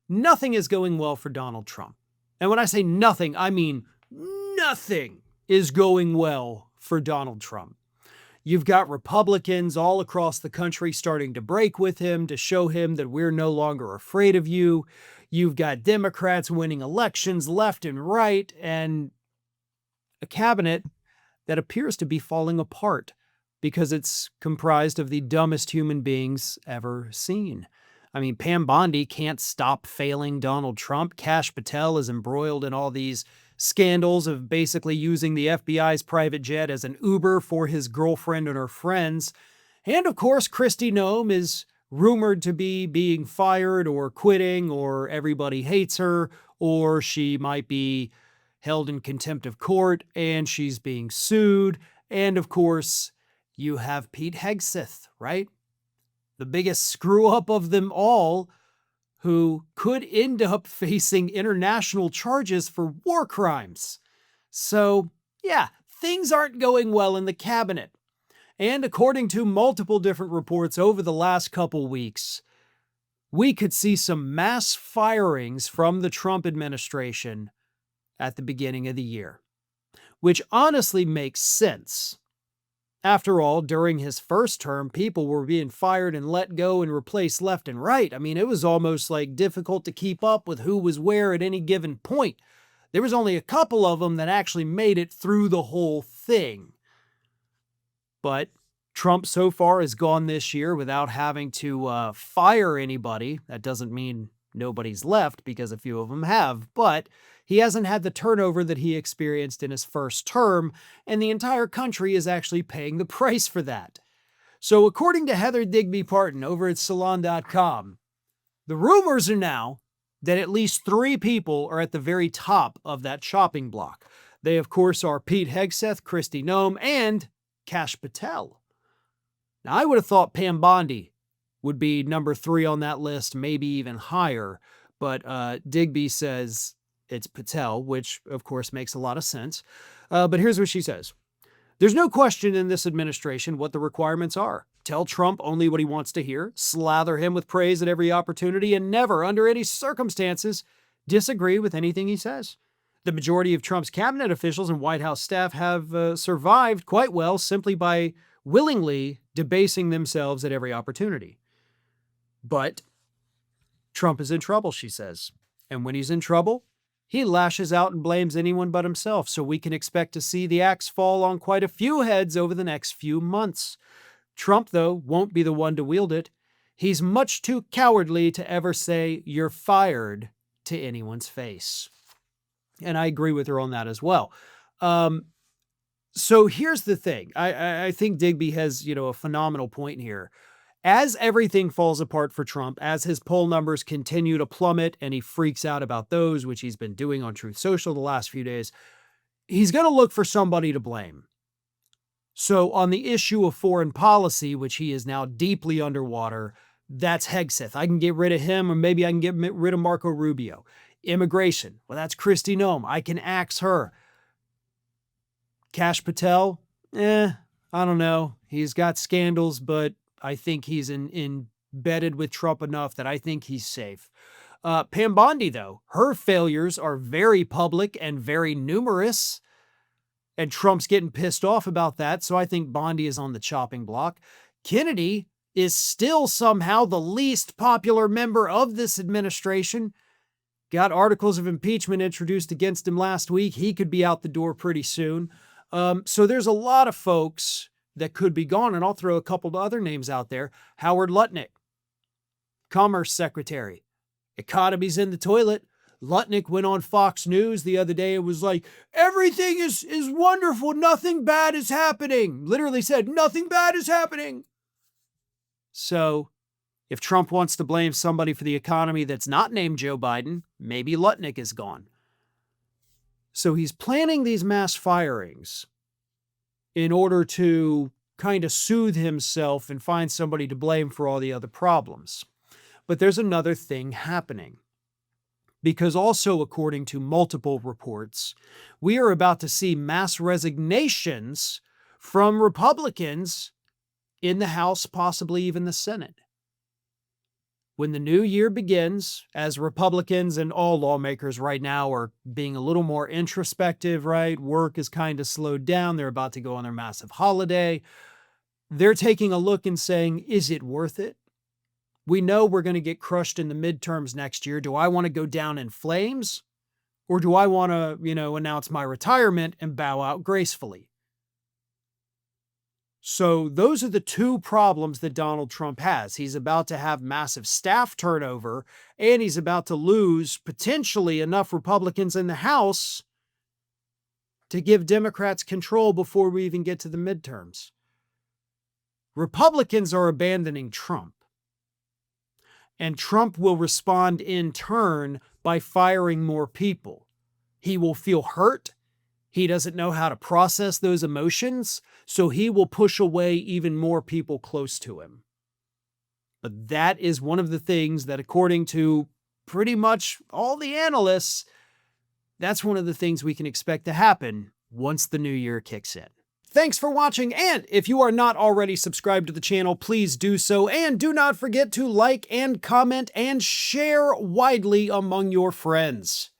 nothing is going well for Donald Trump. And when I say nothing, I mean nothing is going well for Donald Trump. You've got Republicans all across the country starting to break with him to show him that we're no longer afraid of you. You've got Democrats winning elections left and right, and a cabinet that appears to be falling apart because it's comprised of the dumbest human beings ever seen. I mean, Pam Bondi can't stop failing Donald Trump. Kash Patel is embroiled in all these scandals of basically using the FBI's private jet as an Uber for his girlfriend and her friends. And of course, Kristi Noem is rumored to be being fired or quitting, or everybody hates her, or she might be held in contempt of court and she's being sued. And of course, you have Pete Hegseth, right? The biggest screw up of them all, who could end up facing international charges for war crimes. So, yeah, things aren't going well in the cabinet. And according to multiple different reports over the last couple weeks, we could see some mass firings from the Trump administration at the beginning of the year, which honestly makes sense. After all, during his first term, people were being fired and let go and replaced left and right. I mean, it was almost like difficult to keep up with who was where at any given point. There was only a couple of them that actually made it through the whole thing. But Trump so far has gone this year without having to fire anybody. That doesn't mean nobody's left, because a few of them have, but he hasn't had the turnover that he experienced in his first term, and the entire country is actually paying the price for that. So according to Heather Digby Parton over at Salon.com, the rumors are now that at least 3 people are at the very top of that chopping block. They, of course, are Pete Hegseth, Kristi Noem, and Kash Patel. Now, I would have thought Pam Bondi would be number 3 on that list, maybe even higher. But Digby says it's Patel, which of course makes a lot of sense. But here's what she says. There's no question in this administration what the requirements are. Tell Trump only what he wants to hear, slather him with praise at every opportunity, and never, under any circumstances, disagree with anything he says. The majority of Trump's cabinet officials and White House staff have survived quite well simply by willingly debasing themselves at every opportunity. But Trump is in trouble, she says. And when he's in trouble, he lashes out and blames anyone but himself. So we can expect to see the axe fall on quite a few heads over the next few months. Trump, though, won't be the one to wield it. He's much too cowardly to ever say, "You're fired," to anyone's face. And I agree with her on that as well. So here's the thing. I think Digby has, a phenomenal point here. As everything falls apart for Trump, as his poll numbers continue to plummet and he freaks out about those, which he's been doing on Truth Social the last few days, he's going to look for somebody to blame. So on the issue of foreign policy, which he is now deeply underwater, that's Hegseth. I can get rid of him, or maybe I can get rid of Marco Rubio. Immigration, well, that's Kristi Noem. I can axe her. Kash Patel, I don't know. He's got scandals, but I think he's embedded with Trump enough that I think he's safe. Pam Bondi, though, her failures are very public and very numerous, and Trump's getting pissed off about that, so I think Bondi is on the chopping block. Kennedy is still somehow the least popular member of this administration. Got articles of impeachment introduced against him last week. He could be out the door pretty soon. So there's a lot of folks that could be gone, and I'll throw a couple of other names out there. Howard Lutnick, Commerce Secretary. Economy's in the toilet. Lutnick went on Fox News the other day and was like, everything is wonderful. Nothing bad is happening. Literally said, nothing bad is happening. So if Trump wants to blame somebody for the economy that's not named Joe Biden, maybe Lutnick is gone. So he's planning these mass firings in order to kind of soothe himself and find somebody to blame for all the other problems. But there's another thing happening. Because also, according to multiple reports, we are about to see mass resignations from Republicans in the House, possibly even the Senate. When the new year begins, as Republicans and all lawmakers right now are being a little more introspective, right? Work is kind of slowed down. They're about to go on their massive holiday. They're taking a look and saying, is it worth it? We know we're going to get crushed in the midterms next year. Do I want to go down in flames? Or do I want to, announce my retirement and bow out gracefully? So those are the two problems that Donald Trump has. He's about to have massive staff turnover, and he's about to lose potentially enough Republicans in the House to give Democrats control before we even get to the midterms. Republicans are abandoning Trump, and Trump will respond in turn by firing more people. He will feel hurt. He doesn't know how to process those emotions, so he will push away even more people close to him. But that is one of the things that, according to pretty much all the analysts, that's one of the things we can expect to happen once the new year kicks in. Thanks for watching, and if you are not already subscribed to the channel, please do so, and do not forget to like and comment and share widely among your friends.